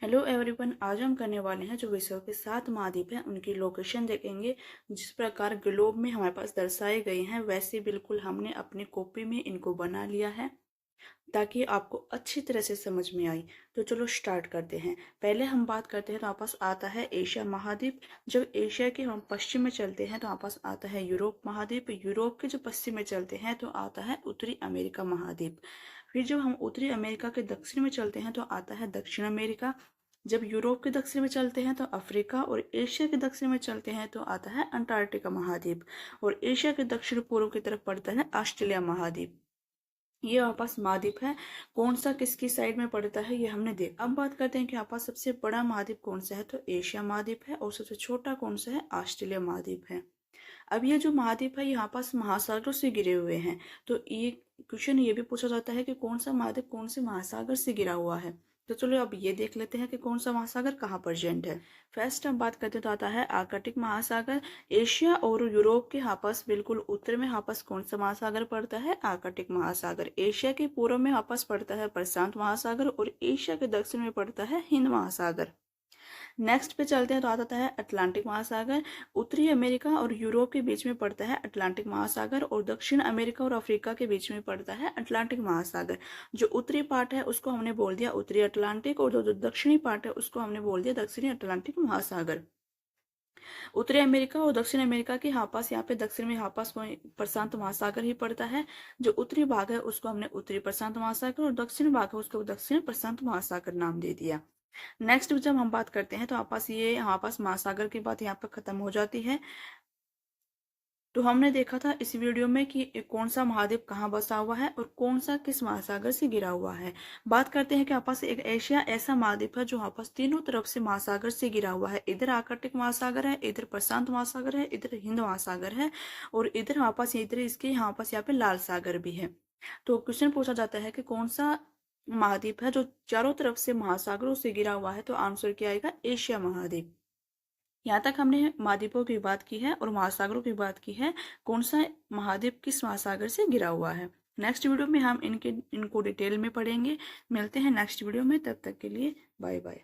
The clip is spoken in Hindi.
हेलो एवरीवन, आज हम करने वाले हैं जो विश्व के 7 महाद्वीप हैं उनकी लोकेशन देखेंगे। जिस प्रकार ग्लोब में हमारे पास दर्शाए गए हैं वैसे बिल्कुल हमने अपनी कॉपी में इनको बना लिया है ताकि आपको अच्छी तरह से समझ में आई। तो चलो स्टार्ट करते हैं। पहले हम बात करते हैं तो हमारे पास आता है एशिया महाद्वीप। जब एशिया के हम पश्चिम में चलते हैं तो हमारे पास आता है यूरोप महाद्वीप। यूरोप के जो पश्चिम में चलते हैं तो आता है उत्तरी अमेरिका महाद्वीप। फिर जब हम उत्तरी अमेरिका के दक्षिण में चलते हैं तो आता है दक्षिण अमेरिका। जब यूरोप के दक्षिण में चलते हैं तो अफ्रीका, और एशिया के दक्षिण में चलते हैं तो आता है अंटार्कटिका महाद्वीप, और एशिया के दक्षिण पूर्व की तरफ पड़ता है ऑस्ट्रेलिया महाद्वीप। ये वापस महाद्वीप है। कौन सा किसकी साइड में पड़ता है ये हमने देखा। अब बात करते हैं कि आपस सबसे बड़ा महाद्वीप कौन सा है, तो एशिया महाद्वीप है, और सबसे छोटा कौन सा है, ऑस्ट्रेलिया महाद्वीप है। अब ये जो महाद्वीप है यहाँ पास महासागरों से घिरे हुए हैं। तो ये क्वेश्चन ये भी पूछा जाता है कि कौन सा महाद्वीप कौन से महासागर से घिरा हुआ है। तो चलो अब ये देख लेते हैं कि कौन सा महासागर कहाँ प्रेजेंट है। फर्स्ट हम बात करते तो आता है आर्कटिक महासागर। एशिया और यूरोप के आपस बिल्कुल उत्तर में आपस कौन सा महासागर पड़ता है, आर्कटिक महासागर। एशिया के पूर्व में आपस पड़ता है प्रशांत महासागर, और एशिया के दक्षिण में पड़ता है हिंद महासागर। नेक्स्ट पे चलते हैं तो आता है अटलांटिक महासागर। उत्तरी अमेरिका और यूरोप के बीच में पड़ता है अटलांटिक महासागर, और दक्षिण अमेरिका और अफ्रीका के बीच में पड़ता है अटलांटिक महासागर। जो उत्तरी पार्ट है उसको हमने बोल दिया उत्तरी अटलांटिक, और जो दक्षिणी पार्ट है उसको हमने बोल दिया दक्षिणी अटलांटिक महासागर। उत्तरी अमेरिका और दक्षिण अमेरिका के आपस यहाँ पे दक्षिण में आपस में प्रशांत महासागर ही पड़ता है। जो उत्तरी भाग है उसको हमने उत्तरी प्रशांत महासागर, और दक्षिण भाग है उसको दक्षिण प्रशांत महासागर नाम दे दिया। नेक्स्ट जब हम बात करते हैं तो आपस ये हमारे पास महासागर की बात यहाँ पर खत्म हो जाती है। तो हमने देखा था इस वीडियो में कि कौन सा महाद्वीप कहाँ बसा हुआ है और कौन सा किस महासागर से घिरा हुआ है। बात करते हैं कि आपस एक एशिया ऐसा महाद्वीप है जो आपस तीनों तरफ से महासागर से घिरा हुआ है। इधर आर्कटिक महासागर है, इधर प्रशांत महासागर है, इधर हिंद महासागर है, और इधर आपस इधर इसके यहाँ पास यहाँ पे लाल सागर भी है। तो क्वेश्चन पूछा जाता है कि कौन सा महाद्वीप है जो चारों तरफ से महासागरों से घिरा हुआ है, तो आंसर क्या आएगा, एशिया महाद्वीप। यहाँ तक हमने महाद्वीपों की बात की है और महासागरों की बात की है। कौन सा महाद्वीप किस महासागर से घिरा हुआ है। नेक्स्ट वीडियो में हम इनको डिटेल में पढ़ेंगे। मिलते हैं नेक्स्ट वीडियो में, तब तक के लिए बाय बाय।